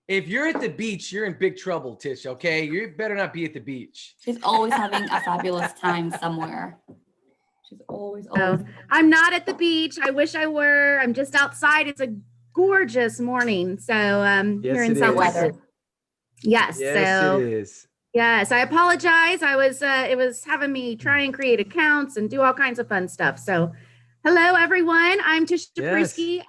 If you're at the beach, you're in big trouble, Tish, okay? You better not be at the beach. She's always having a fabulous time somewhere. She's always. I'm not at the beach. I wish I were. I'm just outside. It's a gorgeous morning. So here in Southwest. Yes. So it is. Yes, I apologize. It was having me try and create accounts and do all kinds of fun stuff. So hello, everyone. I'm Tisha Prisky.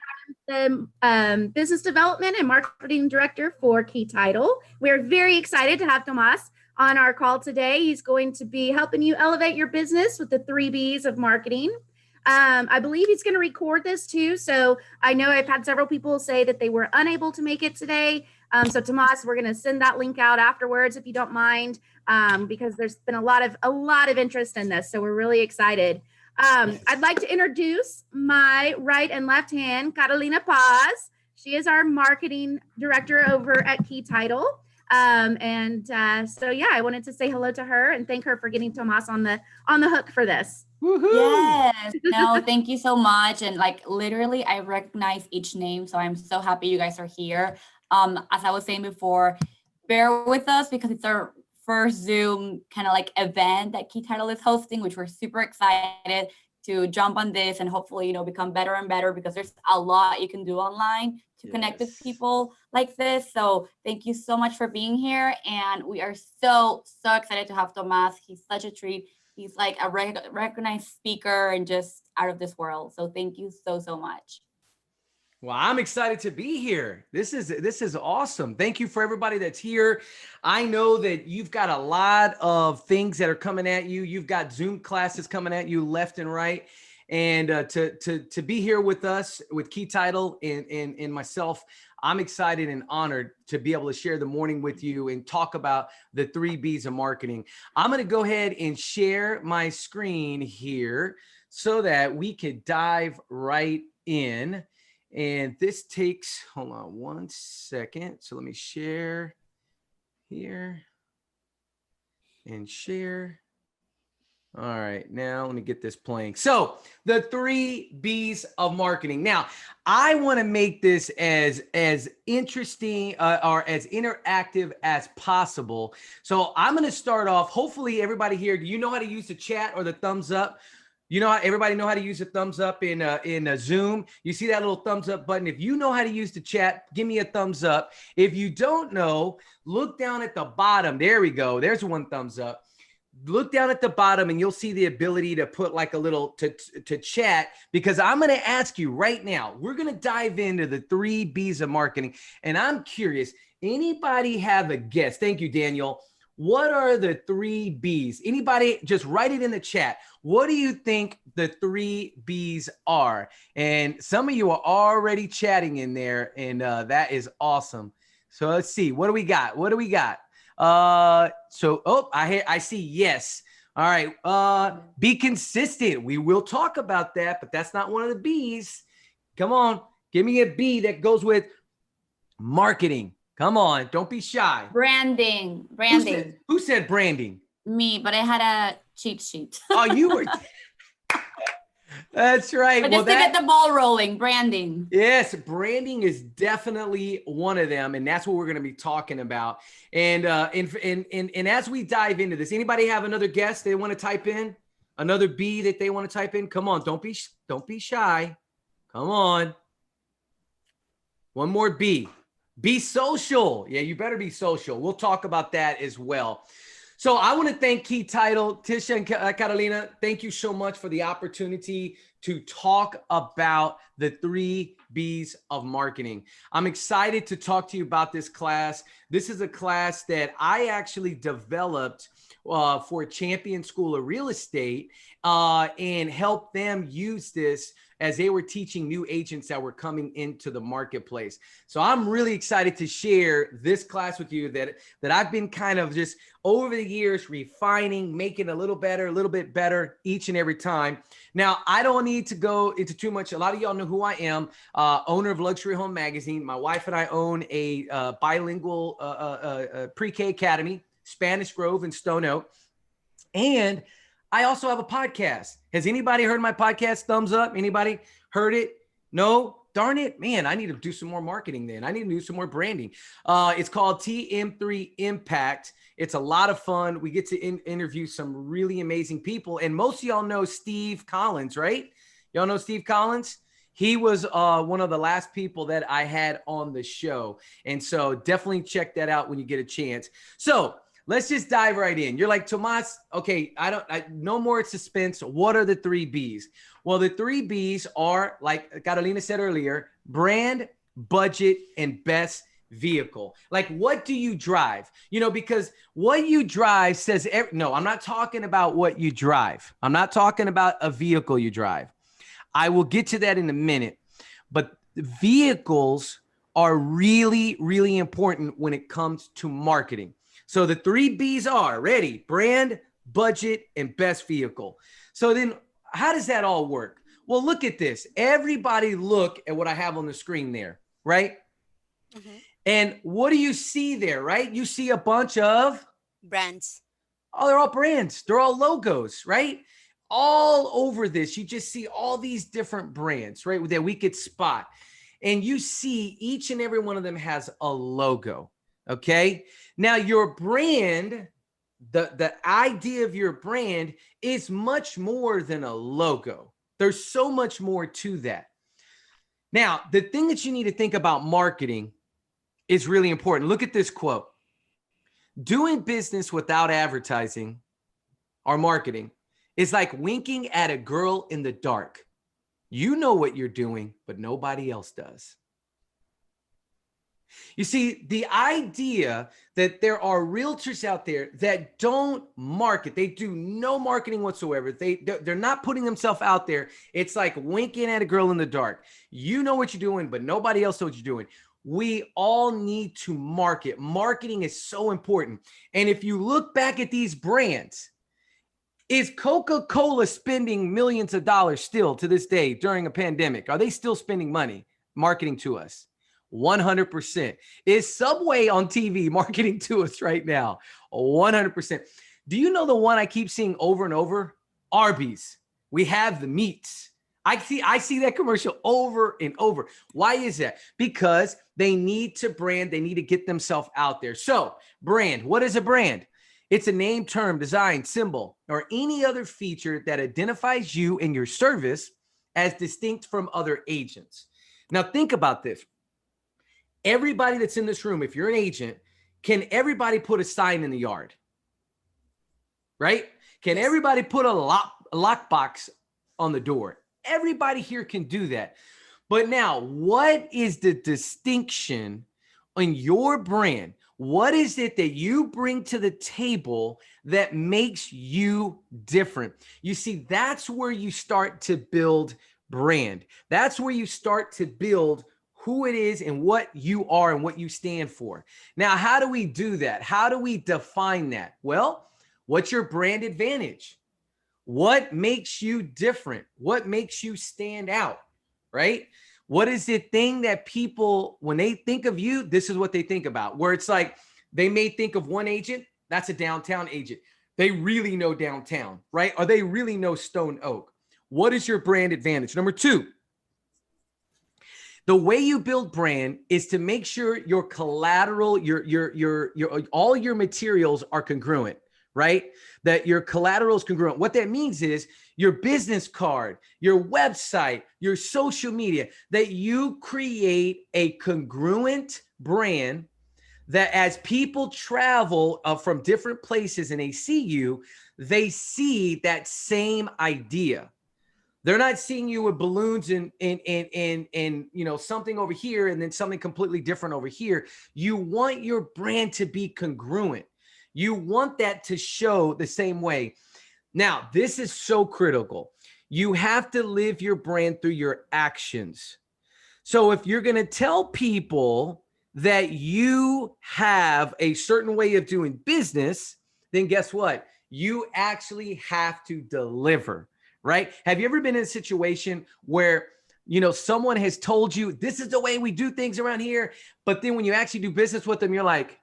I'm the Business Development and Marketing Director for Key Title. We're very excited to have Tomas on our call today. He's going to be helping you elevate your business with the 3 B's of marketing. I believe he's going to record this too. So I know I've had several people say that they were unable to make it today. So Tomas, we're going to send that link out afterwards if you don't mind, because there's been a lot of interest in this. So we're really excited. I'd like to introduce my right and left hand, Carolina Paz. She is our marketing director over at Key Title. So yeah, I wanted to say hello to her and thank her for getting Tomas on the hook for this. Woo-hoo. Yes. No, thank you so much. And like literally, I recognize each name. So I'm so happy you guys are here. As I was saying before, bear with us because it's our first Zoom kind of like event that Key Title is hosting, which we're super excited to jump on this and hopefully, become better and better because there's a lot you can do online to connect with people like this. So thank you so much for being here. And we are so excited to have Tomas. He's such a treat. He's like a recognized speaker and just out of this world. So thank you so much. Well, I'm excited to be here. This is awesome. Thank you for everybody that's here. I know that you've got a lot of things that are coming at you. You've got Zoom classes coming at you left and right. And to be here with us, with Key Title and myself, I'm excited and honored to be able to share the morning with you and talk about the 3 B's of marketing. I'm going to go ahead and share my screen here so that we could dive right in. And this takes, hold on 1 second. So let me share here and share. All right, now let me get this playing. So the 3 B's of marketing. Now, I want to make this as interesting or as interactive as possible. So I'm going to start off. Hopefully everybody here, do you know how to use the chat or the thumbs up? You know, everybody know how to use the thumbs up in Zoom. You see that little thumbs up button. If you know how to use the chat, give me a thumbs up. If you don't know, look down at the bottom. There we go. There's 1 thumbs up. Look down at the bottom and you'll see the ability to put like a little to chat, because I'm going to ask you right now, we're going to dive into the 3 B's of marketing. And I'm curious, anybody have a guess? Thank you, Daniel. What are the 3 B's? Anybody just write it in the chat. What do you think the 3 B's are? And some of you are already chatting in there, and that is awesome. So let's see. What do we got? I see yes. All right. Be consistent. We will talk about that, but that's not one of the B's. Come on. Give me a B that goes with marketing. Come on. Don't be shy. Branding. Who said branding? Me, but I had a cheat sheet. Oh, you were. That's right. But just to get the ball rolling, branding. Yes, branding is definitely one of them, and that's what we're going to be talking about. And as we dive into this, anybody have another guess they want to type in? Another B that they want to type in? Come on, don't be shy. Come on. One more B. Be social. Yeah, you better be social. We'll talk about that as well. So I want to thank Key Title, Tisha and Carolina. Thank you so much for the opportunity to talk about the 3 B's of marketing. I'm excited to talk to you about this class. This is a class that I actually developed for Champion School of Real Estate and help them use this as they were teaching new agents that were coming into the marketplace. So I'm really excited to share this class with you that I've been kind of just over the years refining, making a little bit better each and every time. Now, I don't need to go into too much. A lot of y'all know who I am, owner of Luxury Home Magazine. My wife and I own a bilingual pre-K academy, Spanish Grove and Stone Oak. And I also have a podcast. Has anybody heard my podcast? Thumbs up. Anybody heard it? No? darn it, man, I need to do some more marketing then. I need to do some more branding. It's called TM3 Impact. It's a lot of fun. We get to interview some really amazing people. And most of y'all know Steve Collins, right? Y'all know Steve Collins? He was one of the last people that I had on the show. And so definitely check that out when you get a chance. So let's just dive right in. You're like, Tomas, okay, no more suspense. What are the 3 Bs? Well, the 3 Bs are, like Carolina said earlier, brand, budget, and best vehicle. Like, what do you drive? You know, because what you drive says, no, I'm not talking about what you drive. I'm not talking about a vehicle you drive. I will get to that in a minute, but vehicles are really, really important when it comes to marketing. So the 3 Bs are ready: brand, budget, and best vehicle. So then how does that all work? Well, look at this. Everybody look at what I have on the screen there, right? Mm-hmm. And what do you see there, right? You see a bunch of brands. Oh, they're all brands. They're all logos, right? All over this, you just see all these different brands, right, that we could spot. And you see each and every one of them has a logo, okay? Now, your brand, the idea of your brand is much more than a logo. There's so much more to that. Now, the thing that you need to think about marketing is really important. Look at this quote. Doing business without advertising or marketing is like winking at a girl in the dark. You know what you're doing, but nobody else does. You see, the idea that there are realtors out there that don't market, they do no marketing whatsoever. They're not putting themselves out there. It's like winking at a girl in the dark. You know what you're doing, but nobody else knows what you're doing. We all need to market. Marketing is so important. And if you look back at these brands, is Coca-Cola spending millions of dollars still to this day during a pandemic? Are they still spending money marketing to us? 100%. Is Subway on TV marketing to us right now? 100%. Do you know the one I keep seeing over and over? Arby's. We have the meats. I see that commercial over and over. Why is that? Because they need to brand. They need to get themselves out there. So brand, what is a brand? It's a name, term, design, symbol, or any other feature that identifies you and your service as distinct from other agents. Now think about this. Everybody that's in this room, if you're an agent, can everybody put a sign in the yard? Right? Can everybody put a lockbox on the door? Everybody here can do that. But now, what is the distinction in your brand? What is it that you bring to the table that makes you different? You see, that's where you start to build brand. That's where you start to build who it is and what you are and what you stand for. Now, how do we do that? How do we define that? Well, what's your brand advantage? What makes you different? What makes you stand out, right? What is the thing that people, when they think of you, this is what they think about, where it's like they may think of one agent, that's a downtown agent. They really know downtown, right? Or they really know Stone Oak. What is your brand advantage? Number 2, the way you build brand is to make sure your collateral, your all your materials are congruent, right? That your collateral is congruent. What that means is your business card, your website, your social media, that you create a congruent brand that as people travel from different places and they see you, they see that same idea. They're not seeing you with balloons and you know, something over here and then something completely different over here. You want your brand to be congruent. You want that to show the same way. Now, this is so critical. You have to live your brand through your actions. So if you're going to tell people that you have a certain way of doing business, then guess what? You actually have to deliver, right? Have you ever been in a situation where, you know, someone has told you this is the way we do things around here, but then when you actually do business with them, you're like,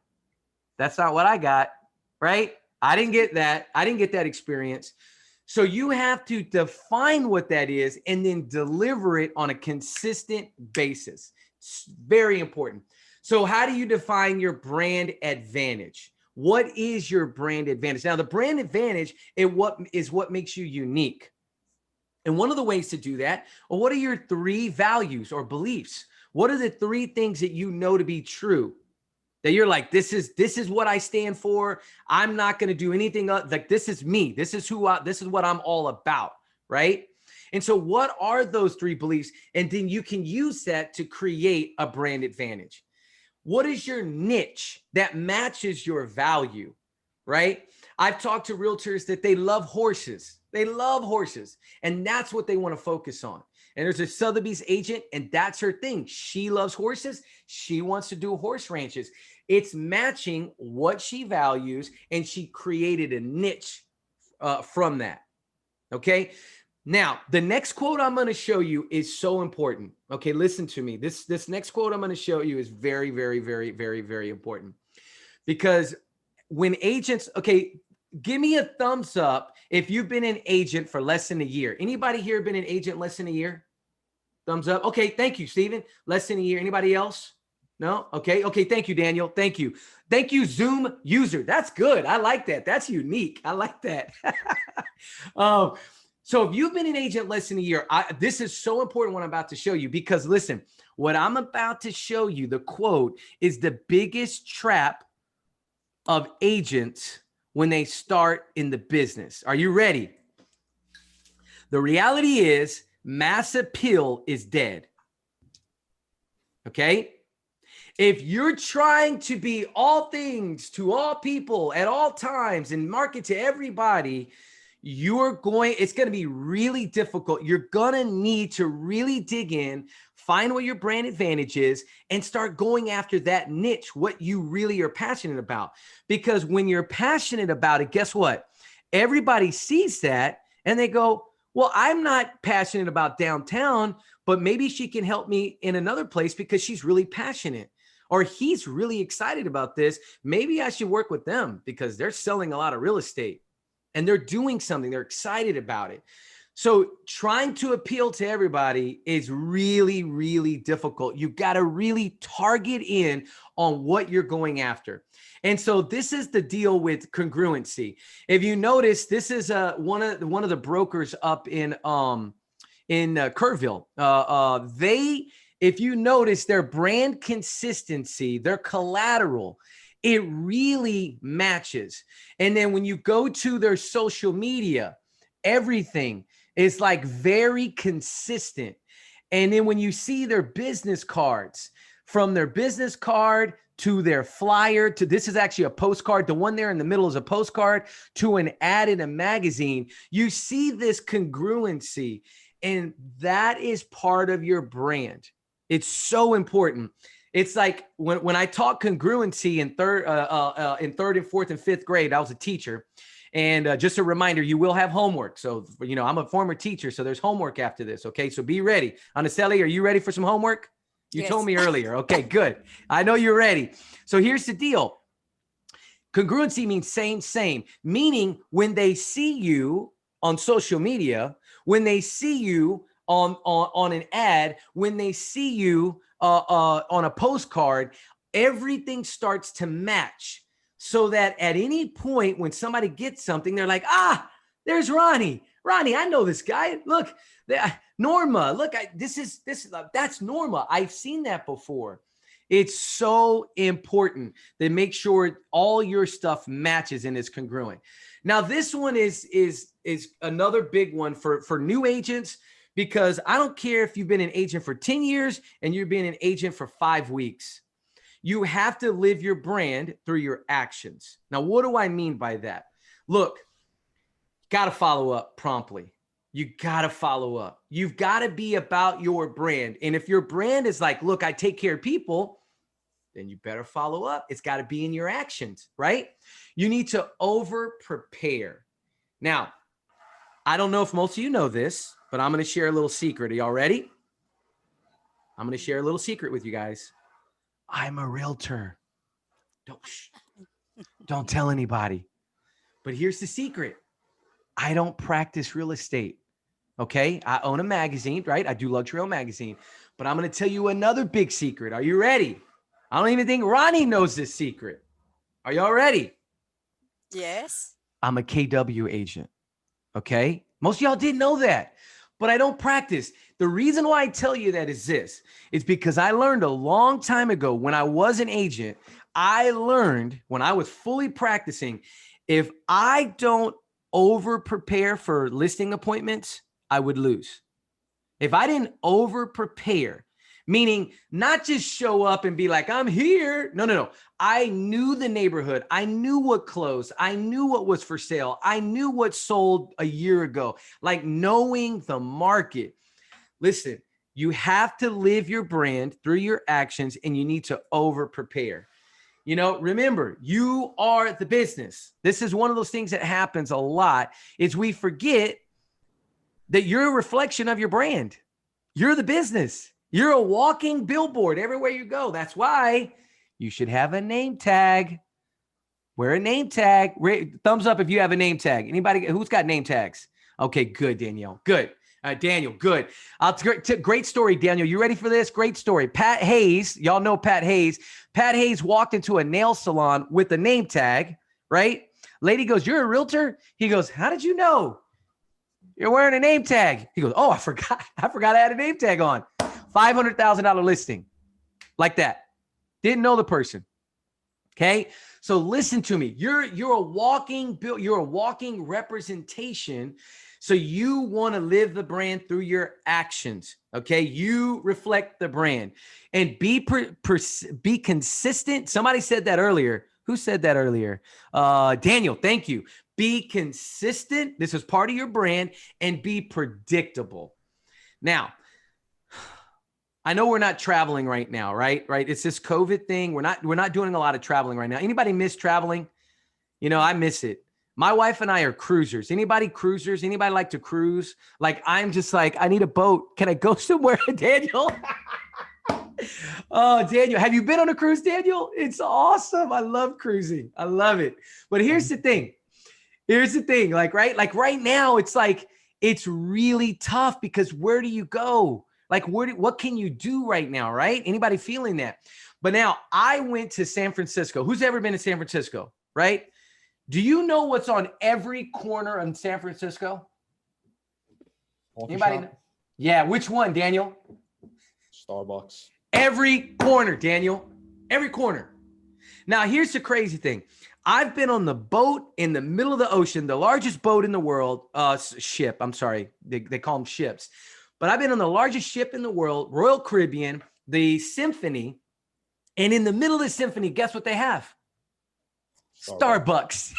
that's not what I got, right? I didn't get that. I didn't get that experience. So you have to define what that is and then deliver it on a consistent basis. It's very important. So how do you define your brand advantage? What is your brand advantage? Now, the brand advantage is what makes you unique. And one of the ways to do that, well, what are your 3 values or beliefs? What are the 3 things that you know to be true? That you're like, this is what I stand for. I'm not going to do anything else. Like, this is me. This is what I'm all about, right? And so what are those 3 beliefs? And then you can use that to create a brand advantage. What is your niche that matches your value, right? I've talked to realtors that they love horses. They love horses, and that's what they want to focus on. And there's a Sotheby's agent, and that's her thing. She loves horses. She wants to do horse ranches. It's matching what she values, and she created a niche from that. Okay. Now, the next quote I'm going to show you is so important. Okay, listen to me. This next quote I'm going to show you is very, very, very, very, very important. Because when agents, okay, give me a thumbs up if you've been an agent for less than a year. Anybody here been an agent less than a year? Thumbs up. Okay, thank you, Stephen. Less than a year. Anybody else? No? Okay, thank you, Daniel. Thank you. Thank you, Zoom user. That's good. I like that. That's unique. I like that. So if you've been an agent less than a year, this is so important what I'm about to show you, because listen, what I'm about to show you, the quote, is the biggest trap of agents when they start in the business. Are you ready? The reality is mass appeal is dead. Okay? If you're trying to be all things to all people at all times and market to everybody, it's going to be really difficult. You're going to need to really dig in, find what your brand advantage is, and start going after that niche, what you really are passionate about. Because when you're passionate about it, guess what? Everybody sees that and they go, well, I'm not passionate about downtown, but maybe she can help me in another place because she's really passionate. Or he's really excited about this. Maybe I should work with them because they're selling a lot of real estate. And they're doing something, they're excited about it. So trying to appeal to everybody is really, really difficult. You got to really target in on what you're going after. And so this is the deal with Congruency. If you notice, this is one of the brokers up in Kerrville. If you notice, their brand consistency, their collateral, it really matches. And then when you go to their social media, everything is like very consistent. And then when you see their business cards, from their business card to their flyer, to this is actually a postcard. The one there in the middle is a postcard, to an ad in a magazine. You see this congruency, and that is part of your brand. It's so important. It's like when I taught congruency in third and fourth and fifth grade, I was a teacher. And just a reminder, you will have homework. So, I'm a former teacher, so there's homework after this. Okay, so be ready. Anaceli, are you ready for some homework? You Yes. told me earlier. Okay, good. I know you're ready. So here's the deal. Congruency means same, meaning when they see you on social media, when they see you on an ad, when they see you on a postcard, everything starts to match, so that at any point when somebody gets something, they're like, there's Ronnie. I know this guy. Look, Norma. Look, that's Norma. I've seen that before. It's so important to make sure all your stuff matches and is congruent. Now, this one is another big one for new agents, because I don't care if you've been an agent for 10 years and you're being an agent for 5 weeks. You have to live your brand through your actions. Now, what do I mean by that? Look, got to follow up promptly. You got to follow up. You've got to be about your brand. And if your brand is like, look, I take care of people, then you better follow up. It's got to be in your actions, right? You need to over prepare. Now, I don't know if most of you know this, but I'm going to share a little secret. Are y'all ready? I'm going to share a little secret with you guys. I'm a realtor. Don't tell anybody. But here's the secret. I don't practice real estate. Okay. I own a magazine, right? I do Luxury Home Magazine, but I'm going to tell you another big secret. Are you ready? I don't even think Ronnie knows this secret. Are y'all ready? Yes. I'm a KW agent. Okay. Most of y'all didn't know that, but I don't practice. The reason why I tell you that is this. It's because I learned a long time ago when I was an agent, I learned when I was fully practicing, if I don't over prepare for listing appointments, I would lose. If I didn't over prepare, meaning not just show up and be like, I'm here. No. I knew the neighborhood. I knew what closed. I knew what was for sale. I knew what sold a year ago, like knowing the market. Listen, you have to live your brand through your actions, and you need to over prepare. You know, remember, you are the business. This is one of those things that happens a lot is we forget that you're a reflection of your brand. You're the business. You're a walking billboard everywhere you go. That's why you should have a name tag. Wear a name tag. Thumbs up if you have a name tag. Anybody who's got name tags? Okay, good, Danielle. Good. Daniel, good. Great story, Daniel. You ready for this? Great story. Pat Hayes, y'all know Pat Hayes. Pat Hayes walked into a nail salon with a name tag, right? Lady goes, you're a realtor? He goes, how did you know? You're wearing a name tag. He goes, oh, I forgot I had a name tag on. $500,000 listing like that. Didn't know the person. Okay. So listen to me. You're a walking representation. So you want to live the brand through your actions. Okay. You reflect the brand and be consistent. Somebody said that earlier. Who said that earlier? Daniel, thank you. Be consistent. This is part of your brand, and be predictable. Now, I know we're not traveling right now, right? It's this COVID thing. We're not doing a lot of traveling right now. Anybody miss traveling? You know, I miss it. My wife and I are cruisers. Anybody cruisers? Anybody like to cruise? Like, I'm just like, I need a boat. Can I go somewhere, Daniel? Oh, Daniel, have you been on a cruise, Daniel? It's awesome. I love cruising. I love it. But here's the thing. Like, right? Like right now, it's like, it's really tough because where do you go? Like, what can you do right now, right? Anybody feeling that? But now I went to San Francisco. Who's ever been to San Francisco, right? Do you know what's on every corner in San Francisco? Anybody know? Yeah, which one, Daniel? Starbucks. Every corner, Daniel. Every corner. Now, here's the crazy thing. I've been on the boat in the middle of the ocean, the largest boat in the world, ship. I'm sorry. They call them ships. But I've been on the largest ship in the world, Royal Caribbean, the Symphony. And in the middle of the Symphony, guess what they have? Starbucks.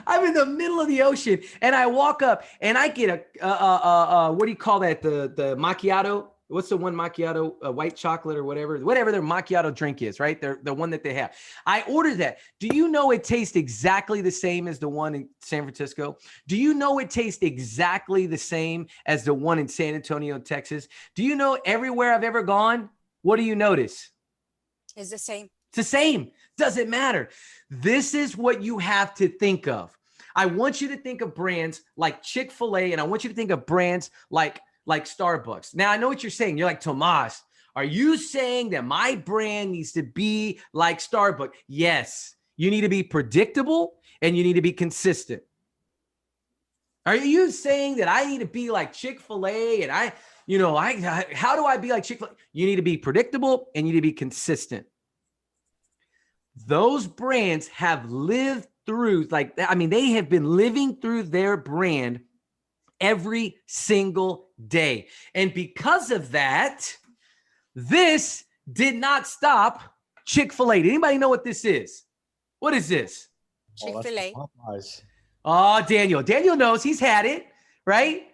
I'm in the middle of the ocean and I walk up and I get a what do you call that? The macchiato. What's the one macchiato? White chocolate or whatever their macchiato drink is, right? The one that they have. I ordered that. Do you know it tastes exactly the same as the one in San Francisco? Do you know it tastes exactly the same as the one in San Antonio, Texas? Do you know everywhere I've ever gone? What do you notice? It's the same. It's the same. Doesn't matter. This is what you have to think of. I want you to think of brands like Chick-fil-A, and I want you to think of brands like Starbucks. Now, I know what you're saying. You're like, Tomas, are you saying that my brand needs to be like Starbucks? Yes. You need to be predictable and you need to be consistent. Are you saying that I need to be like Chick-fil-A and how do I be like Chick-fil-A? You need to be predictable and you need to be consistent. Those brands have lived through, they have been living through their brand every single day. And because of that, this did not stop Chick-fil-A. Did anybody know what this is? What is this? Chick-fil-A. Oh, Daniel. Daniel knows. He's had it, right?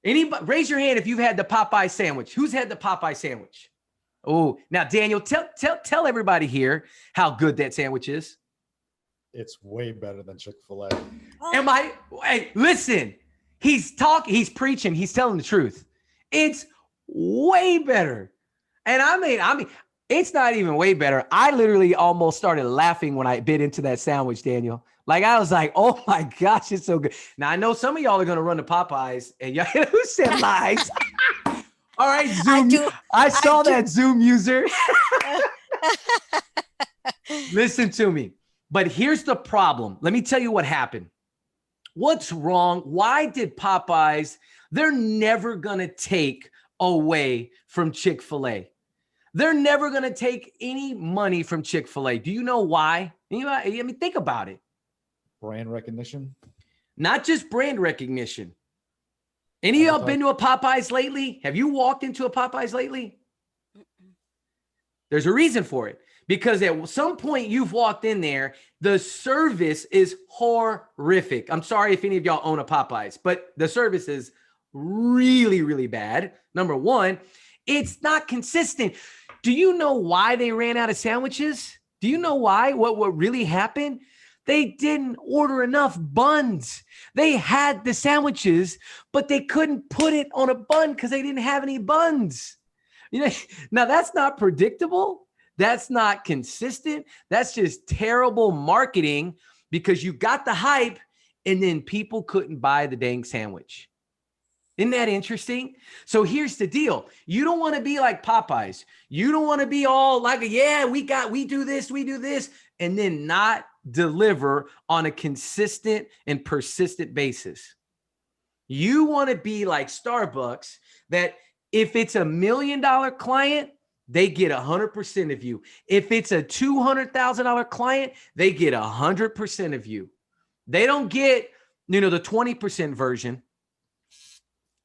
Anybody, raise your hand if you've had the Popeye sandwich. Who's had the Popeye sandwich? Oh, now Daniel, tell everybody here how good that sandwich is. It's way better than Chick-fil-A. Oh. Hey, listen, he's preaching, he's telling the truth. It's way better. And I mean, it's not even way better. I literally almost started laughing when I bit into that sandwich, Daniel. Like I was like, oh my gosh, it's so good. Now I know some of y'all are gonna run to Popeyes, and y'all who said lies. All right, Zoom. do. I saw do. that Zoom user. Listen to me. But here's the problem. Let me tell you what happened. What's wrong? Why did Popeyes? They're never gonna take away from Chick-fil-A. They're never gonna take any money from Chick-fil-A. Do you know why? I mean, think about it. Brand recognition. Not just brand recognition. Any of y'all been to a Popeyes lately? Have you walked into a Popeyes lately? There's a reason for it. Because at some point you've walked in there, the service is horrific. I'm sorry if any of y'all own a Popeyes, but the service is really, really bad. Number one, it's not consistent. Do you know why they ran out of sandwiches? Do you know why? What really happened? They didn't order enough buns. They had the sandwiches, but they couldn't put it on a bun because they didn't have any buns. You know, now that's not predictable. That's not consistent. That's just terrible marketing because you got the hype and then people couldn't buy the dang sandwich. Isn't that interesting? So here's the deal. You don't want to be like Popeyes. You don't want to be all like, yeah, we do this, and then not deliver on a consistent and persistent basis. You want to be like Starbucks, that if it's $1 million client, they get 100% of you. If it's a $200,000 client, they get 100% of you. They don't get, the 20% version,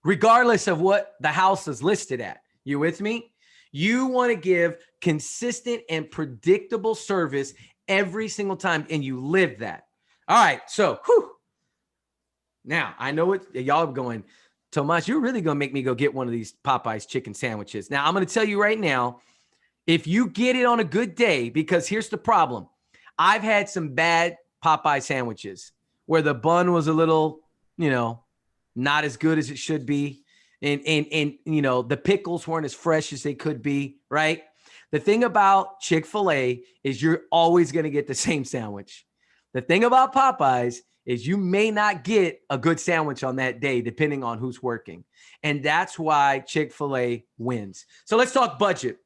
regardless of what the house is listed at. You with me? You want to give consistent and predictable service every single time, and you live that. All right, so now I know what y'all are going, Tomas, you're really going to make me go get one of these Popeyes chicken sandwiches. Now, I'm going to tell you right now, if you get it on a good day, because here's the problem. I've had some bad Popeye sandwiches where the bun was a little, not as good as it should be. And the pickles weren't as fresh as they could be, right? The thing about Chick-fil-A is you're always going to get the same sandwich. The thing about Popeyes is you may not get a good sandwich on that day, depending on who's working. And that's why Chick-fil-A wins. So let's talk budget.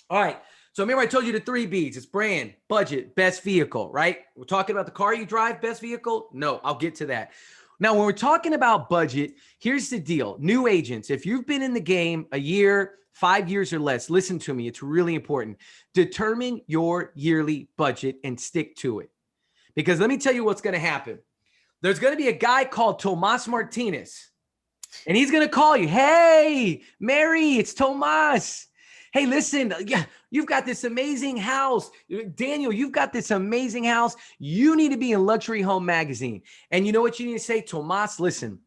All right. So remember I told you the 3 B's. It's brand, budget, best vehicle, right? We're talking about the car you drive, best vehicle? No, I'll get to that. Now, when we're talking about budget, here's the deal. New agents, if you've been in the game a year, 5 years or less, listen to me. It's really important. Determine your yearly budget and stick to it. Because let me tell you what's going to happen. There's going to be a guy called Tomas Martinez, and he's going to call you. Hey, Mary, it's Tomas. Hey, listen, yeah, you've got this amazing house. Daniel, you've got this amazing house. You need to be in Luxury Home Magazine. And you know what you need to say? Tomas, listen,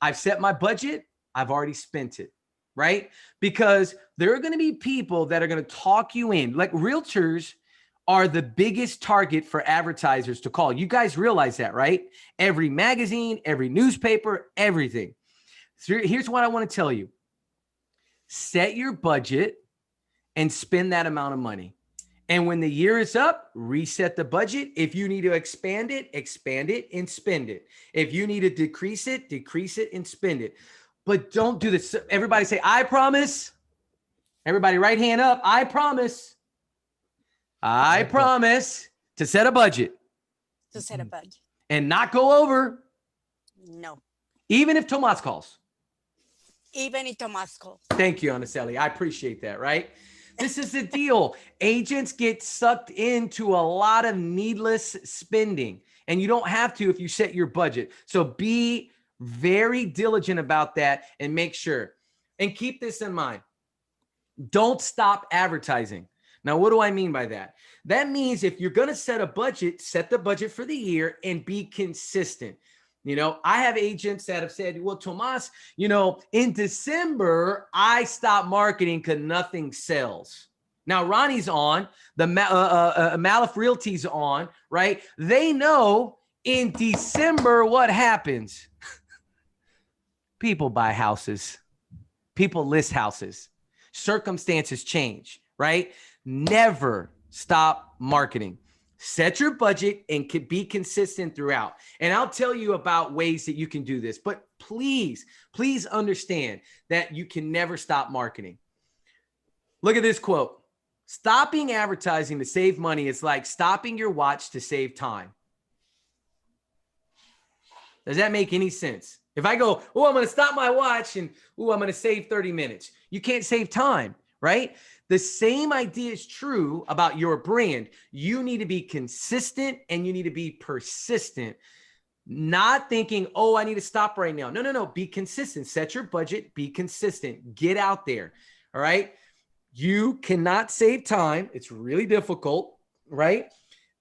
I've set my budget. I've already spent it, right? Because there are going to be people that are going to talk you in. Like realtors are the biggest target for advertisers to call. You guys realize that, right? Every magazine, every newspaper, everything. So here's what I want to tell you. Set your budget and spend that amount of money. And when the year is up, reset the budget. If you need to expand it and spend it. If you need to decrease it and spend it. But don't do this. Everybody say, I promise. Everybody right hand up. I promise. I promise to set a budget. To set a budget. And not go over. No. Even if Tomas calls. Even if Tomas calls. Thank you, Anacelli. I appreciate that, right? This is the deal. Agents get sucked into a lot of needless spending, and you don't have to if you set your budget. So be very diligent about that and make sure. And keep this in mind. Don't stop advertising. Now, what do I mean by that? That means if you're going to set a budget, set the budget for the year and be consistent. I have agents that have said, well, Tomas, in December, I stopped marketing because nothing sells. Now, Ronnie's on, the Malif Realty's on, right? They know in December what happens. People buy houses. People list houses. Circumstances change, right? Never stop marketing. Set your budget and be consistent throughout. And I'll tell you about ways that you can do this, but please understand that you can never stop marketing. Look at this quote. Stopping advertising to save money is like stopping your watch to save time. Does that make any sense? If I go, oh, I'm going to stop my watch and, oh, I'm going to save 30 minutes. You can't save time, right? The same idea is true about your brand. You need to be consistent and you need to be persistent. Not thinking, oh, I need to stop right now. No. Be consistent. Set your budget. Be consistent. Get out there. All right. You cannot save time. It's really difficult, right?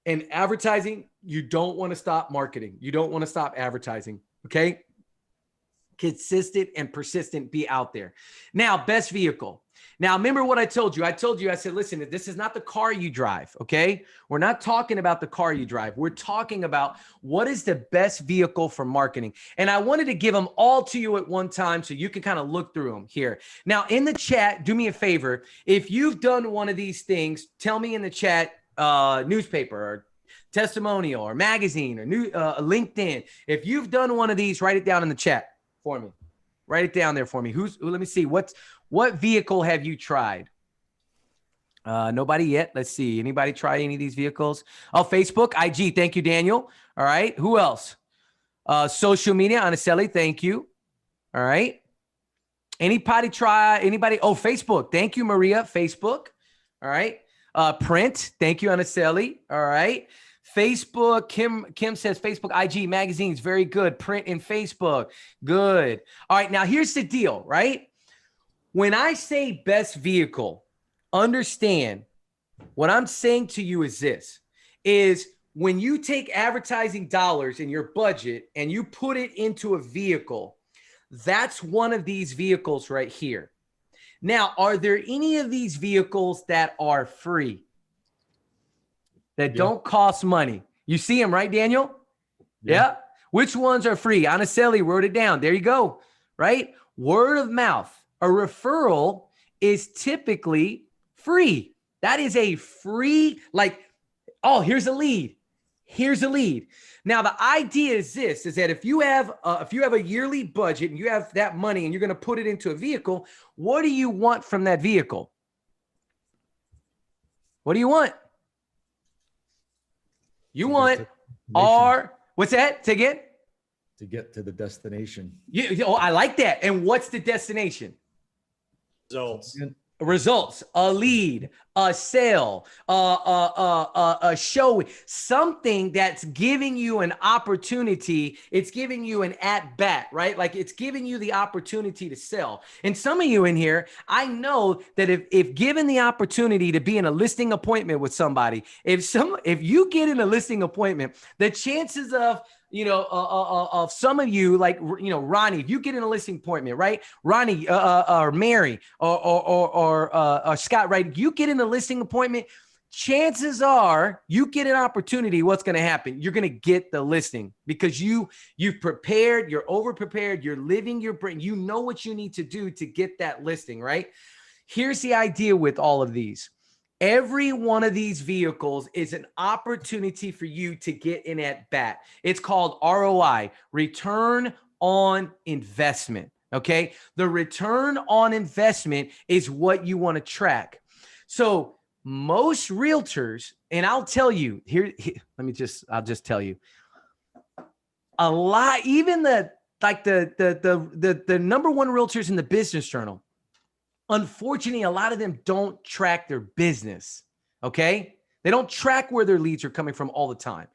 And advertising, you don't want to stop marketing. You don't want to stop advertising. Okay. Consistent and persistent, be out there. Now, best vehicle. Now, remember what I told you. I said, listen, this is not the car you drive, okay? We're not talking about the car you drive. We're talking about what is the best vehicle for marketing. And I wanted to give them all to you at one time so you can kind of look through them here. Now, in the chat, do me a favor. If you've done one of these things, tell me in the chat, newspaper or testimonial or magazine or LinkedIn. If you've done one of these, write it down in the chat for me. Write it down there for me. Let me see. What vehicle have you tried? Nobody yet. Let's see. Anybody try any of these vehicles? Oh, Facebook, IG. Thank you, Daniel. All right. Who else? Social media, Anaceli. Thank you. All right. Anybody try? Anybody? Oh, Facebook. Thank you, Maria. Facebook. All right. Print. Thank you, Anaceli. All right. Facebook, Kim says Facebook, IG, magazines, very good. Print and Facebook, good. All right, now here's the deal, right? When I say best vehicle, understand what I'm saying to you is this, is when you take advertising dollars in your budget and you put it into a vehicle, that's one of these vehicles right here. Now, are there any of these vehicles that are free? That don't cost money? You see them, right, Daniel? Yeah. Which ones are free? Anaceli wrote it down. There you go, right? Word of mouth. A referral is typically free. That is a free, like, oh, here's a lead. Here's a lead. Now, the idea is this, is that if you have a yearly budget and you have that money and you're going to put it into a vehicle, what do you want from that vehicle? What do you want? You want what's that? Say again? To get to the destination. I like that. And what's the destination? Results, a lead, a sale, a show, something that's giving you an opportunity. It's giving you an at bat, right? Like it's giving you the opportunity to sell. And some of you in here, I know that if given the opportunity to be in a listing appointment with somebody, if you get in a listing appointment, the chances of of some of you, like, Ronnie, if you get in a listing appointment, right? Ronnie, or Mary, or Scott, right? You get in a listing appointment, chances are you get an opportunity. What's going to happen? You're going to get the listing because you've prepared, you're over prepared, you're living your brain. You know what you need to do to get that listing, right? Here's the idea with all of these. Every one of these vehicles is an opportunity for you to get in at bat. It's called ROI, return on investment. Okay. The return on investment is what you want to track. So most realtors, and I'll tell you here, I'll just tell you a lot, even the number one realtors in the Business Journal, unfortunately, a lot of them don't track their business, okay? They don't track where their leads are coming from all the time.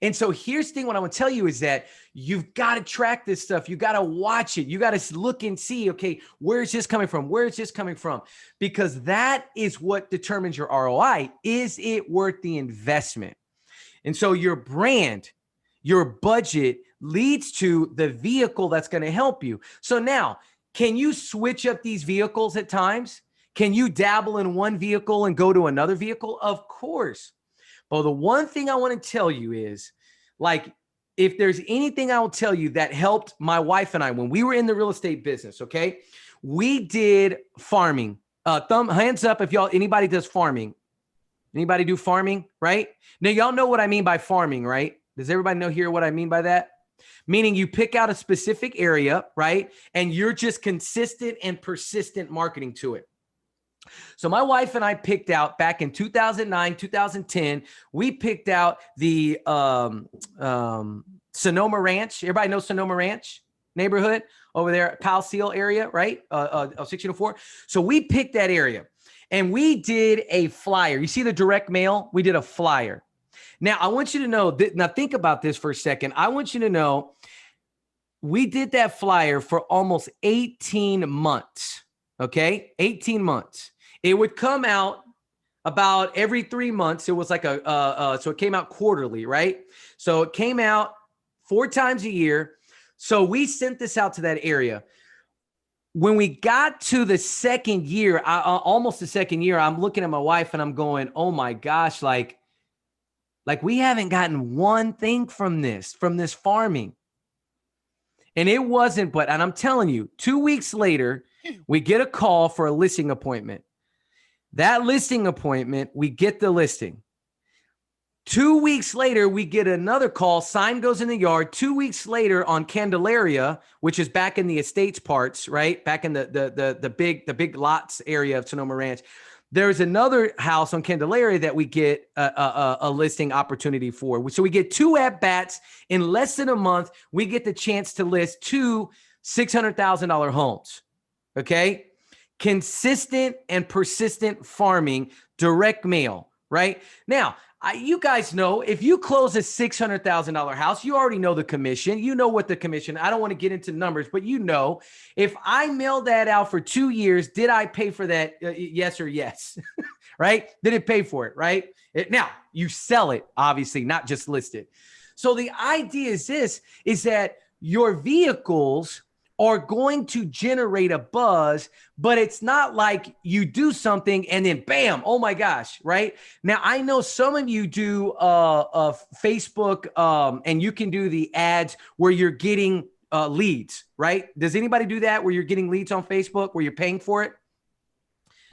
And so here's the thing, what I want to tell you is that you've got to track this stuff. You got to watch it. You got to look and see, okay, where is this coming from? Where is this coming from? Because that is what determines your ROI. Is it worth the investment? And so your brand, your budget leads to the vehicle that's going to help you. So now, can you switch up these vehicles at times? Can you dabble in one vehicle and go to another vehicle? Of course. But the one thing I want to tell you is, like, if there's anything I will tell you that helped my wife and I when we were in the real estate business, okay? We did farming. Hands up if anybody does farming. Anybody do farming, right? Now, y'all know what I mean by farming, right? Does everybody know here what I mean by that? Meaning you pick out a specific area, right? And you're just consistent and persistent marketing to it. So my wife and I picked out back in 2009, 2010, we picked out the Sonoma Ranch. Everybody knows Sonoma Ranch neighborhood over there, Pal Seal area, right? 1604. So we picked that area and we did a flyer. You see the direct mail? We did a flyer. Now, I want you to know that, now think about this for a second. I want you to know we did that flyer for almost 18 months, okay? 18 months. It would come out about every 3 months. It was like so it came out quarterly, right? So it came out 4 times a year. So we sent this out to that area. When we got to the second year, almost the second year, I'm looking at my wife and I'm going, oh my gosh, like we haven't gotten one thing from this farming. And it wasn't, and I'm telling you, 2 weeks later, we get a call for a listing appointment. That listing appointment, we get the listing. 2 weeks later, we get another call. Sign goes in the yard. 2 weeks later on Candelaria, which is back in the estates parts, right? Back in the big lots area of Sonoma Ranch. There's another house on Candelaria that we get a listing opportunity for. So we get 2 at-bats in less than a month. We get the chance to list 2 $600,000 homes, okay? Consistent and persistent farming, direct mail, right? Now, you guys know if you close a $600,000 house, you already know the commission. You know what the commission, I don't want to get into numbers, but you know, if I mailed that out for 2 years, did I pay for that? Yes or yes, right? Did it pay for it, right? Now, you sell it, obviously, not just list it. So the idea is that your vehicles are going to generate a buzz, but it's not like you do something and then bam, oh my gosh, right? Now, I know some of you do Facebook and you can do the ads where you're getting leads, right? Does anybody do that where you're getting leads on Facebook where you're paying for it?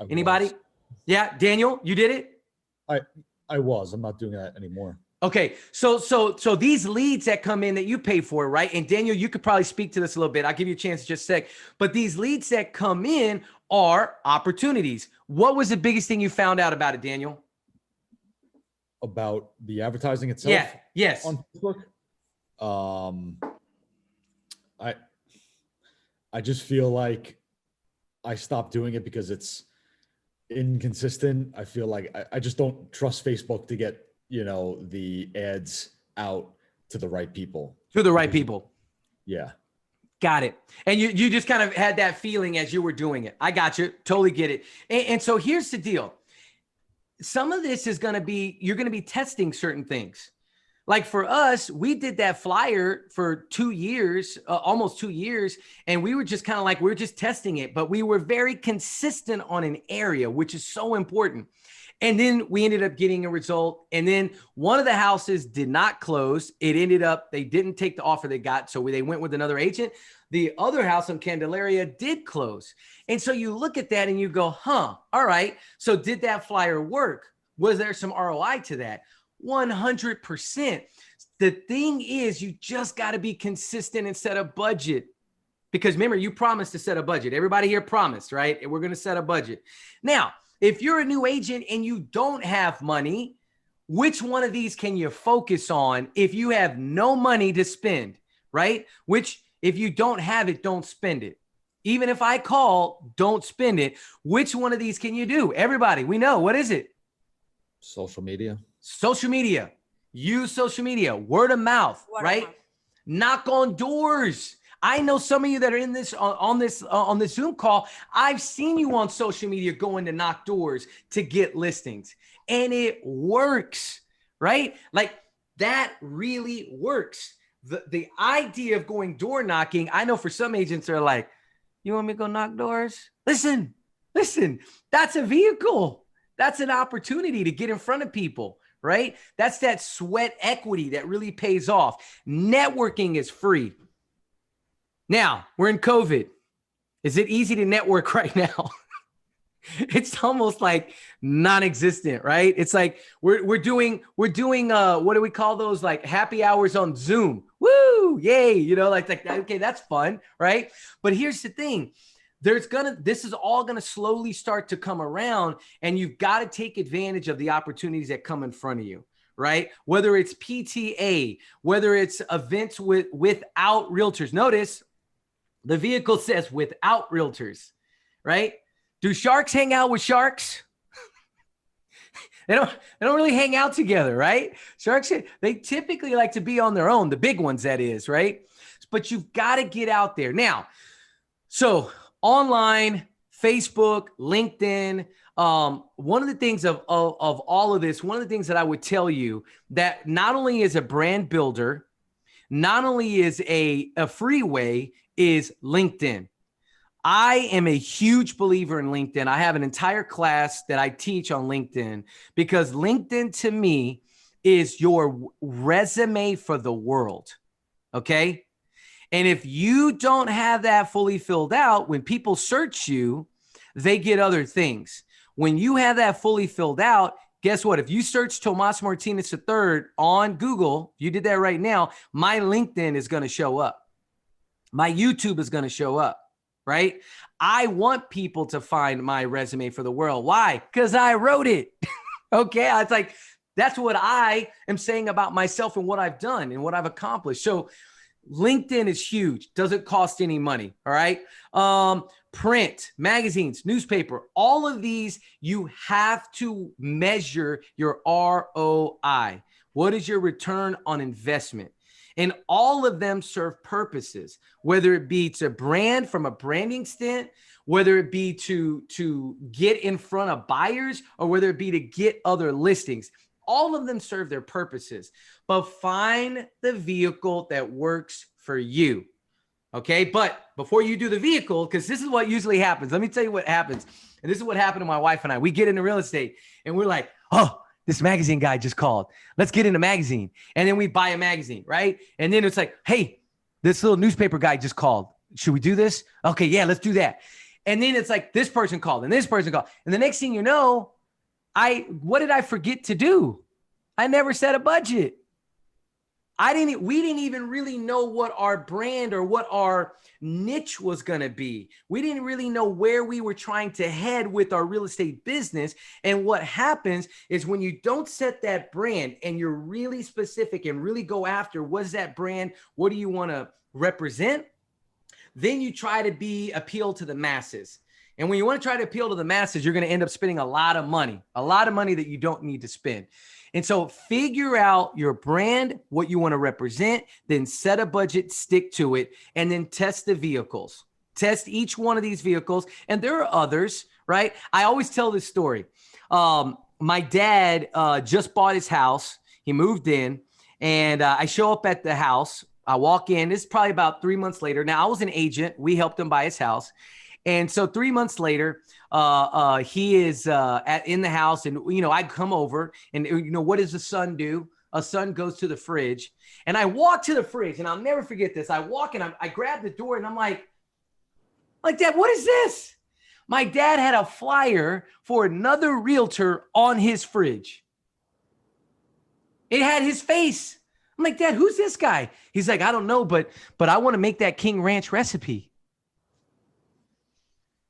Anybody? Yeah, Daniel, you did it? I was. I'm not doing that anymore. Okay, so these leads that come in that you pay for, right? And Daniel, you could probably speak to this a little bit. I'll give you a chance in just a sec. But these leads that come in are opportunities. What was the biggest thing you found out about it, Daniel? About the advertising itself? Yeah, yes. On Facebook? I just feel like I stopped doing it because it's inconsistent. I feel like I just don't trust Facebook to get the ads out to the right people. To the right people. Yeah. Got it. And you just kind of had that feeling as you were doing it. I got you. Totally get it. And so here's the deal. Some of this is going to be, you're going to be testing certain things. Like for us, we did that flyer for 2 years, almost 2 years. And we were just kind of like, we're just testing it, but we were very consistent on an area, which is so important. And then we ended up getting a result. And then one of the houses did not close. It ended up, they didn't take the offer they got. So they went with another agent. The other house on Candelaria did close. And so you look at that and you go, all right. So did that flyer work? Was there some ROI to that? 100%. The thing is, you just got to be consistent and set a budget. Because remember, you promised to set a budget. Everybody here promised, right? We're going to set a budget. Now, if you're a new agent and you don't have money, which one of these can you focus on if you have no money to spend, right? Which, if you don't have it, don't spend it. Even if I call, don't spend it. Which one of these can you do? Everybody, we know. What is it? Social media. Social media. Use social media. Word of mouth, right? Knock on doors. I know some of you that are in this on this Zoom call. I've seen you on social media going to knock doors to get listings, and it works, right? Like that really works. The idea of going door knocking, I know for some agents are like, you want me to go knock doors? Listen, that's a vehicle. That's an opportunity to get in front of people, right? That's that sweat equity that really pays off. Networking is free. Now, we're in COVID. Is it easy to network right now? It's almost like non-existent, right? It's like we're doing what do we call those, like happy hours on Zoom? Woo, yay, like okay, that's fun, right? But here's the thing. This is all gonna slowly start to come around, and you've got to take advantage of the opportunities that come in front of you, right? Whether it's PTA, whether it's events without realtors. Notice the vehicle says without realtors, right? Do sharks hang out with sharks? They don't really hang out together, right? Sharks, they typically like to be on their own, the big ones, that is, right? But you've got to get out there. Now, so online, Facebook, LinkedIn, one of the things of all of this, one of the things that I would tell you that not only is a brand builder, not only is a free way, is LinkedIn. I am a huge believer in LinkedIn. I have an entire class that I teach on LinkedIn because LinkedIn to me is your resume for the world. Okay. And if you don't have that fully filled out, when people search you, they get other things. When you have that fully filled out, guess what? If you search Tomas Martinez III on Google, you did that right now, my LinkedIn is going to show up. My YouTube is going to show up. Right? I want people to find my resume for the world. Why? Because I wrote it. Okay. It's like, that's what I am saying about myself and what I've done and what I've accomplished. So LinkedIn is huge. Doesn't cost any money. All right. Print, magazines, newspaper, all of these, you have to measure your ROI. What is your return on investment? And all of them serve purposes, whether it be to brand from a branding stint, whether it be to get in front of buyers, or whether it be to get other listings. All of them serve their purposes, but find the vehicle that works for you. Okay. But before you do the vehicle, because this is what usually happens. Let me tell you what happens. And this is what happened to my wife and I. We get into real estate and we're like, oh, this magazine guy just called. Let's get in a magazine. And then we buy a magazine, right? And then it's like, hey, this little newspaper guy just called. Should we do this? Okay, yeah, let's do that. And then it's like this person called and this person called. And the next thing you know, what did I forget to do? I never set a budget. We didn't even really know what our brand or what our niche was going to be. We didn't really know where we were trying to head with our real estate business. And what happens is when you don't set that brand and you're really specific and really go after what's that brand, what do you want to represent? Then you try to appeal to the masses. And when you want to try to appeal to the masses, you're going to end up spending a lot of money that you don't need to spend. And so figure out your brand, what you want to represent, then set a budget, stick to it, and then test the vehicles. Test each one of these vehicles. And there are others, right? I always tell this story. My dad just bought his house. He moved in, and I show up at the house. I walk in. This is probably about 3 months later. Now, I was an agent. We helped him buy his house. And so 3 months later, he is in the house, and I come over, and what does the son do? A son goes to the fridge, and I walk to the fridge, and I'll never forget this. I walk and I grab the door, and I'm like, Dad, what is this? My dad had a flyer for another realtor on his fridge. It had his face. I'm like, Dad, who's this guy? He's like, I don't know, but I want to make that King Ranch recipe.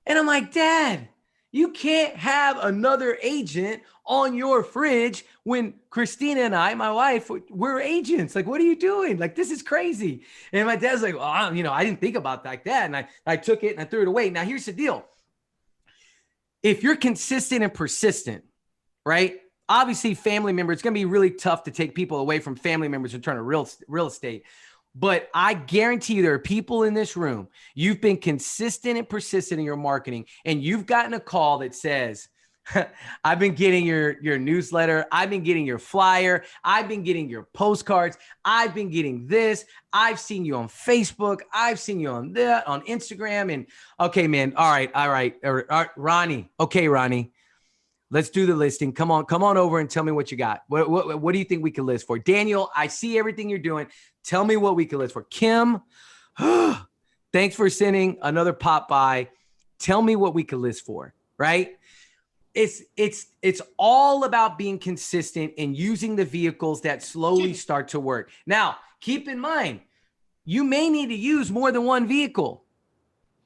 And I'm like, Dad, you can't have another agent on your fridge when Christina and I, my wife, we're agents. Like, what are you doing? Like, this is crazy. And my dad's like, well, I didn't think about it like that. And I took it and I threw it away. Now, here's the deal. If you're consistent and persistent, right? Obviously, family members, it's going to be really tough to take people away from family members in terms of real estate. But I guarantee you there are people in this room, you've been consistent and persistent in your marketing, and you've gotten a call that says, I've been getting your newsletter. I've been getting your flyer. I've been getting your postcards. I've been getting this. I've seen you on Facebook. I've seen you on Instagram. And okay, man. All right. Ronnie. Okay, Ronnie. Let's do the listing. Come on over and tell me what you got. What do you think we can list for? Daniel, I see everything you're doing. Tell me what we can list for. Kim, thanks for sending another pop by. Tell me what we can list for, right? It's all about being consistent and using the vehicles that slowly start to work. Now, keep in mind, you may need to use more than one vehicle.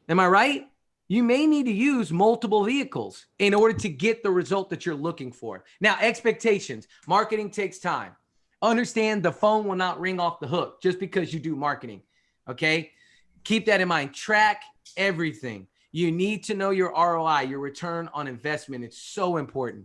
Am I right? You may need to use multiple vehicles in order to get the result that you're looking for. Now, expectations. Marketing takes time. Understand the phone will not ring off the hook just because you do marketing. Okay? Keep that in mind. Track everything. You need to know your ROI, your return on investment. It's so important.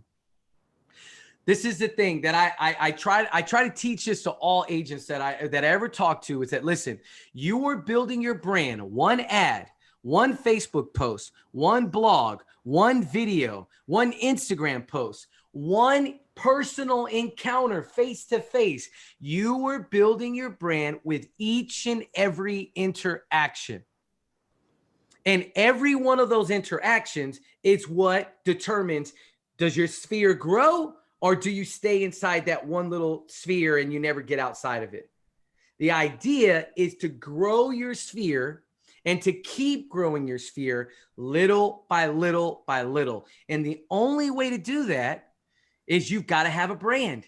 This is the thing that I try to teach this to all agents that I ever talk to, is that, listen, you are building your brand, one ad, one Facebook post, one blog, one video, one Instagram post, one personal encounter face to face. You are building your brand with each and every interaction. And every one of those interactions is what determines, does your sphere grow or do you stay inside that one little sphere and you never get outside of it? The idea is to grow your sphere and to keep growing your sphere little by little by little. And the only way to do that is you've got to have a brand.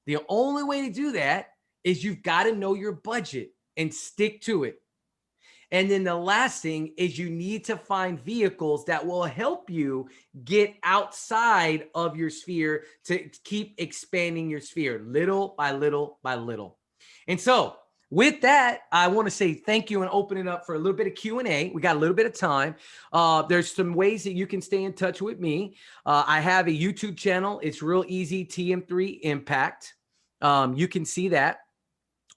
The only way to do that is you've got to know your budget and stick to it. And then the last thing is you need to find vehicles that will help you get outside of your sphere to keep expanding your sphere little by little by little. And so with that, I want to say thank you and open it up for a little bit of Q&A. We got a little bit of time. There's some ways that you can stay in touch with me. I have a YouTube channel. It's real easy, TM3 Impact. You can see that.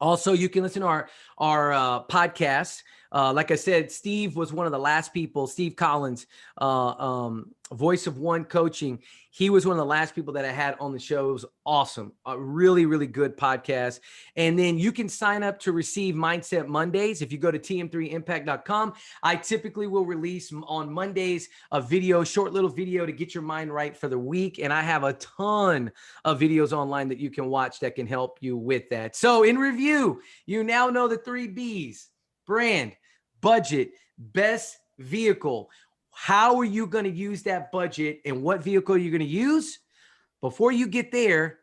Also, you can listen to our podcast. Like I said, Steve was one of the last people, Steve Collins, Voice of One Coaching. He was one of the last people that I had on the show. It was awesome. A really, really good podcast. And then you can sign up to receive Mindset Mondays. If you go to tm3impact.com, I typically will release on Mondays a video, short little video to get your mind right for the week. And I have a ton of videos online that you can watch that can help you with that. So in review, you now know the 3 B's: brand, budget, best vehicle. How are you going to use that budget and what vehicle you're going to use? Before you get there,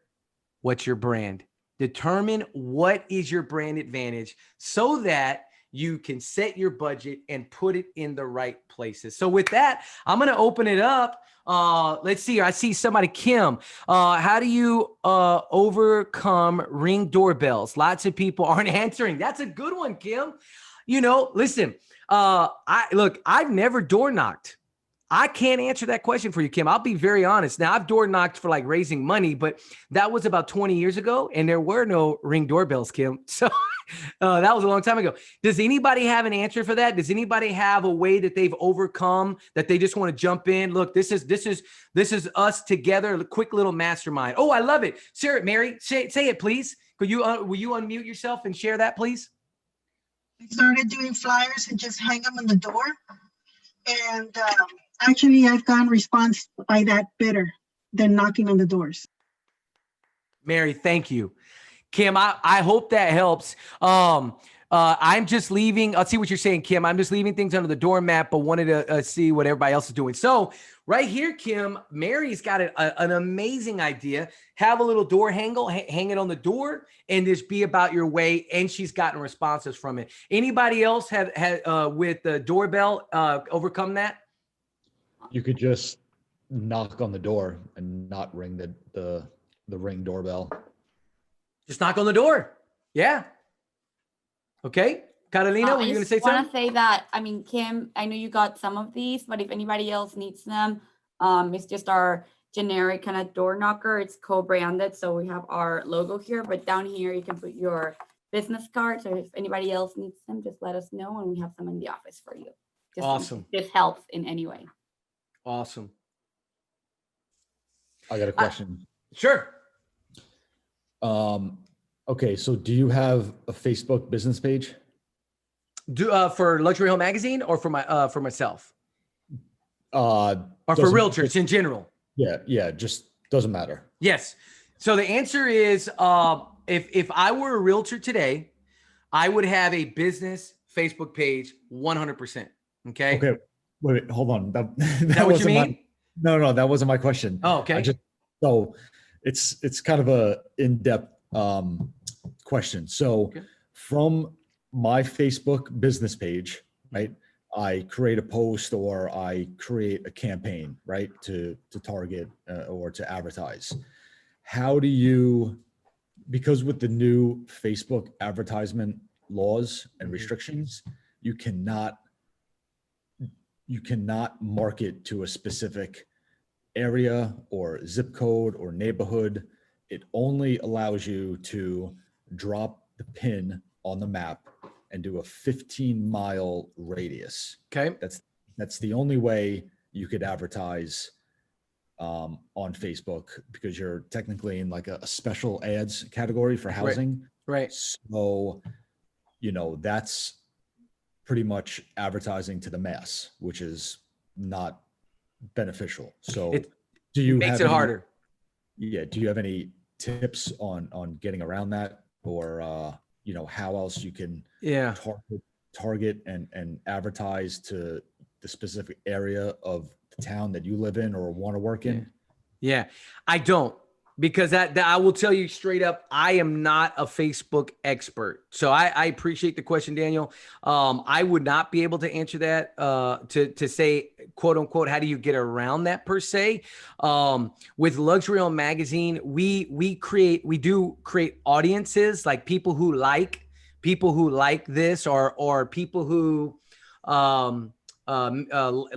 what's your brand? Determine what is your brand advantage so that you can set your budget and put it in the right places. So with that, I'm going to open it up. Let's see. I see somebody, Kim. How do you overcome Ring doorbells? Lots of people aren't answering. That's a good one, Kim. You know, listen, I've never door knocked. I can't answer that question for you, Kim. I'll be very honest. Now, I've door knocked for like raising money, but that was about 20 years ago and there were no Ring doorbells, Kim. So that was a long time ago. Does anybody have an answer for that? Does anybody have a way that they've overcome, that they just want to jump in? Look, this is us together. A quick little mastermind. Oh, I love it. Sarah, Mary, say it, please. Will you unmute yourself and share that, please? I started doing flyers and just hang them on the door. And actually, I've gotten response by that better than knocking on the doors. Mary, thank you. Kim, I hope that helps. I'm just leaving. I'll see what you're saying, Kim. I'm just leaving things under the doormat, but wanted to see what everybody else is doing. So right here, Kim, Mary's got an amazing idea. Have a little door handle, hang it on the door, and just be about your way. And she's gotten responses from it. Anybody else have with the doorbell overcome that? You could just knock on the door and not ring the Ring doorbell. Just knock on the door. Yeah. Okay. Carolina, were you going to say something? I want to say that, I mean, Kim, I know you got some of these, but if anybody else needs them, it's just our generic kind of door knocker. It's co-branded. So we have our logo here, but down here you can put your business card. So if anybody else needs them, just let us know and we have some in the office for you. Awesome. If this helps in any way. Awesome. I got a question. Sure. Okay, so do you have a Facebook business page? For Luxury Home Magazine or for myself? Or for realtors in general? Yeah, just doesn't matter. Yes. So the answer is, if I were a realtor today, I would have a business Facebook page 100%. Okay. Okay. Wait, hold on. Is that what you mean? No, that wasn't my question. Oh, okay. So it's kind of a in-depth question. So Okay. from my Facebook business page, right, I create a post or I create a campaign, right, to target or to advertise. How do you, because with the new Facebook advertisement laws and restrictions, you cannot market to a specific area or zip code or neighborhood. It only allows you to drop the pin on the map and do a 15-mile radius. Okay. That's the only way you could advertise on Facebook, because you're technically in like a special ads category for housing. Right. So, that's pretty much advertising to the mass, which is not beneficial. So It makes have it harder. Yeah. Do you have any tips on getting around that, or how else you can target and advertise to the specific area of the town that you live in or want to work in? Yeah, I don't, because that I will tell you straight up, I am not a Facebook expert. So I appreciate the question, Daniel. I would not be able to answer that to say, quote unquote, how do you get around that per se? With Luxury On Magazine, we do create audiences, like people who like this, or people who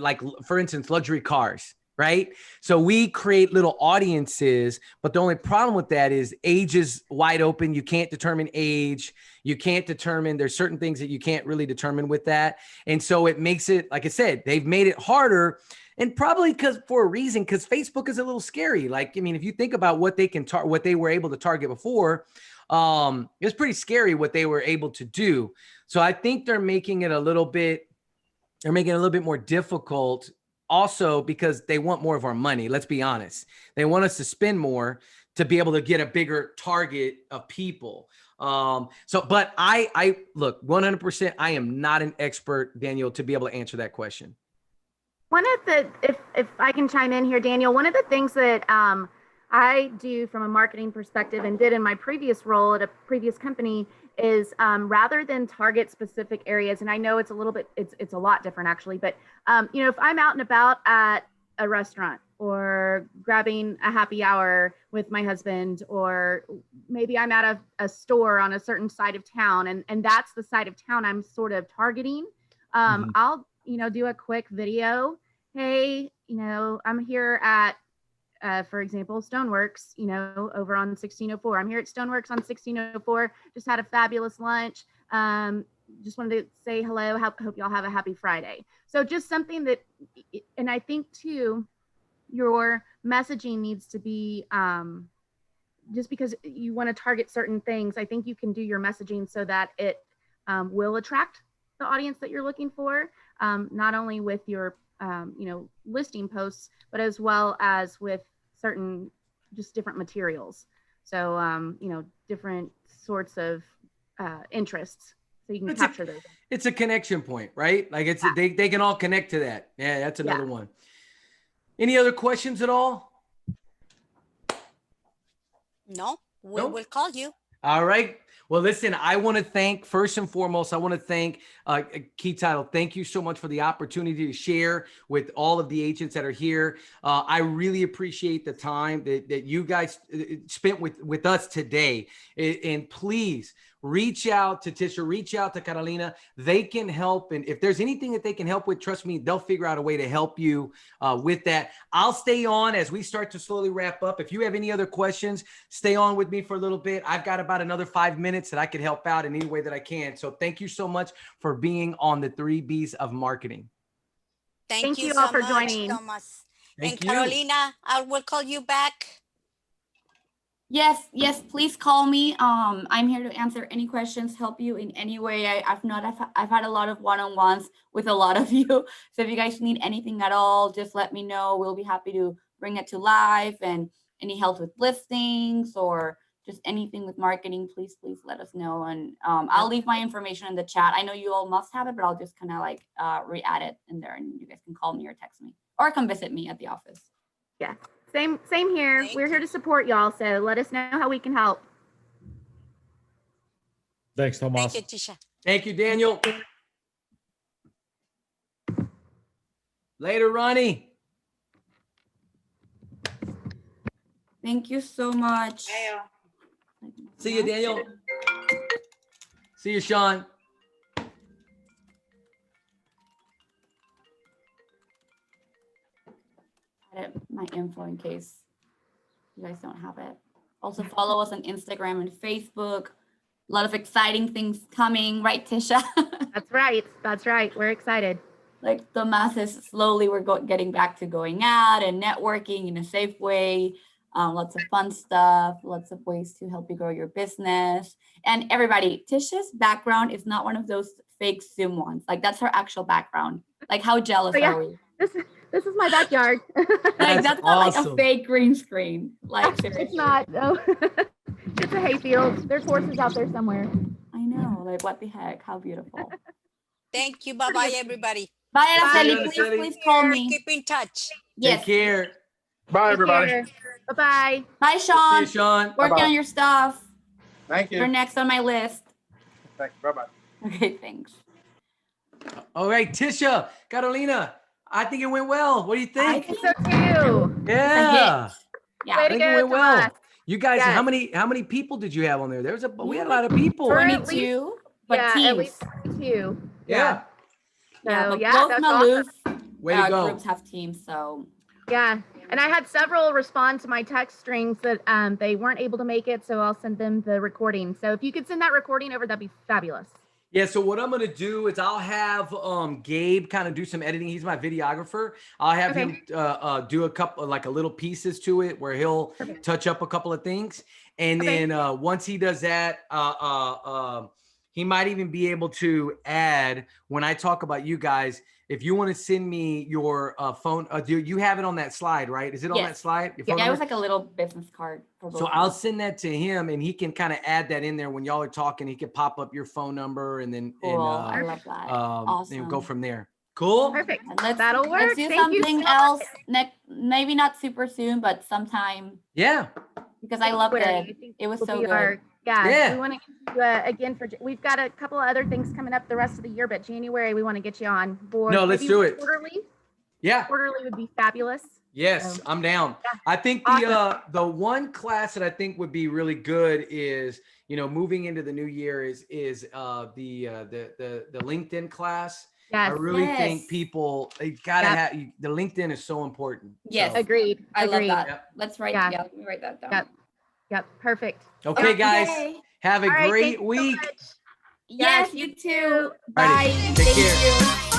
like, for instance, luxury cars. Right. So we create little audiences, but the only problem with that is age is wide open. You can't determine age. You can't determine, there's certain things that you can't really determine with that. And so it makes it, like I said, they've made it harder, and probably for a reason, because Facebook is a little scary. Like, I mean, if you think about what they can what they were able to target before, it was pretty scary what they were able to do. So I think they're making it a little bit more difficult. Also, because they want more of our money. Let's be honest. They want us to spend more to be able to get a bigger target of people. But I look, 100%, I am not an expert, Daniel, to be able to answer that question. One of the, if I can chime in here, Daniel, one of the things that I do from a marketing perspective and did in my previous role at a previous company is rather than target specific areas, and I know it's a little bit, it's a lot different actually, but if I'm out and about at a restaurant or grabbing a happy hour with my husband, or maybe I'm at a store on a certain side of town, and that's the side of town I'm sort of targeting, I'll do a quick video. Hey, I'm here at for example, Stoneworks, over on 1604. I'm here at Stoneworks on 1604. Just had a fabulous lunch. Just wanted to say hello. Hope y'all have a happy Friday. So just something that, and I think too, your messaging needs to be, just because you want to target certain things, I think you can do your messaging so that it will attract the audience that you're looking for, not only with your listing posts, but as well as with certain just different materials. So, different sorts of interests, so you can capture those. It's a connection point, right? Like they can all connect to that. Yeah, that's another one. Any other questions at all? No, we will call you. All right. Well, listen, I want to thank, first and foremost, Key Title. Thank you so much for the opportunity to share with all of the agents that are here. I really appreciate the time that you guys spent with us today. And please reach out to Tisha, reach out to Carolina. They can help. And if there's anything that they can help with, trust me, they'll figure out a way to help you with that. I'll stay on as we start to slowly wrap up. If you have any other questions, stay on with me for a little bit. I've got about another 5 minutes that I could help out in any way that I can. So thank you so much for being on the 3 Bs of marketing. Thank you all so for much, joining. Thomas. Thank and you. Carolina, I will call you back. Yes, please call me. I'm here to answer any questions, help you in any way. I've had a lot of one-on-ones with a lot of you. So if you guys need anything at all, just let me know. We'll be happy to bring it to life, and any help with listings or just anything with marketing, please let us know. And I'll leave my information in the chat. I know you all must have it, but I'll just kind of like re-add it in there, and you guys can call me or text me or come visit me at the office. Yeah, same here. Thank We're here you. to support y'all, so let us know how we can help. Thanks, Tomas. Thank you, Tisha. Thank you, Daniel. Later, Ronnie. Thank you so much. See you, Daniel. See you, Sean. Edit my info in case you guys don't have it. Also follow us on Instagram and Facebook. A lot of exciting things coming, right, Tisha? That's right. That's right. We're excited. Like the masses, slowly we're getting back to going out and networking in a safe way. Lots of fun stuff, lots of ways to help you grow your business. And everybody, Tisha's background is not one of those fake Zoom ones. Like that's her actual background. Like how jealous Oh, yeah. are we? This is my backyard. Like that's not like a awesome. fake green screen. Like seriously. It's not. No. It's a hayfield. There's horses out there somewhere. I know. Like what the heck? How beautiful. Thank you. Bye-bye, everybody. Bye, Bye, Araceli. Araceli. Please call me. Keep in touch. Yes. Take care. Bye, everybody. Bye-bye. Bye, See Sean. you, Sean. Working Bye-bye. on your stuff. Thank You're you. next on my list. Thank you. Bye-bye. Okay, thanks. All right, Tisha, Carolina, I think it went well. What do you I think? think so too. Yeah. Yeah. Way I to think it go, went well. Tomas. You guys, Yes. how many people did you have on there? We had a lot of people. We're at 22, but yeah, teams. at least 2. Yeah. Yeah, So, but yeah, both that's Maloof Way to go. groups have teams, so Yeah. And I had several respond to my text strings that they weren't able to make it, so I'll send them the recording. So if you could send that recording over, that'd be fabulous. Yeah, so what I'm gonna do is I'll have Gabe kind of do some editing. He's my videographer. I'll have Okay. him do a couple like a little pieces to it where he'll Perfect. touch up a couple of things. And Okay. then once he does that, he might even be able to add when I talk about you guys. If you want to send me your phone, do you have it on that slide, right? Is it on Yes. that slide? Your yeah, phone it was number? like a little business card for both So of I'll us. send that to him, and he can kind of add that in there when y'all are talking. He can pop up your phone number, and then Cool. I love that. and go Awesome. from there. Cool. Perfect. And let's That'll work. Let's do Thank you something so else next, maybe not super soon, but sometime Yeah. because I loved February, I it. think It was will so be good. Yeah. we want to get you again we've got a couple of other things coming up the rest of the year, but January we want to get you on board. No, let's Maybe do it. Quarterly. Yeah. Quarterly would be fabulous. Yes, So, I'm down. yeah. I think the one class that I think would be really good is, moving into the new year is the LinkedIn class. I Yes. really think Yes. people, they gotta Yep. have the LinkedIn is so important. Yes. So, Agreed. I love Agreed. that. Yep. Let's write. Yeah. Yeah, let me write that down. Yep. Yep. Perfect. okay, guys, Okay. have a All right, great thank you so week. much. Yes, Yes, you you too. too. Bye. Take Thank care. you.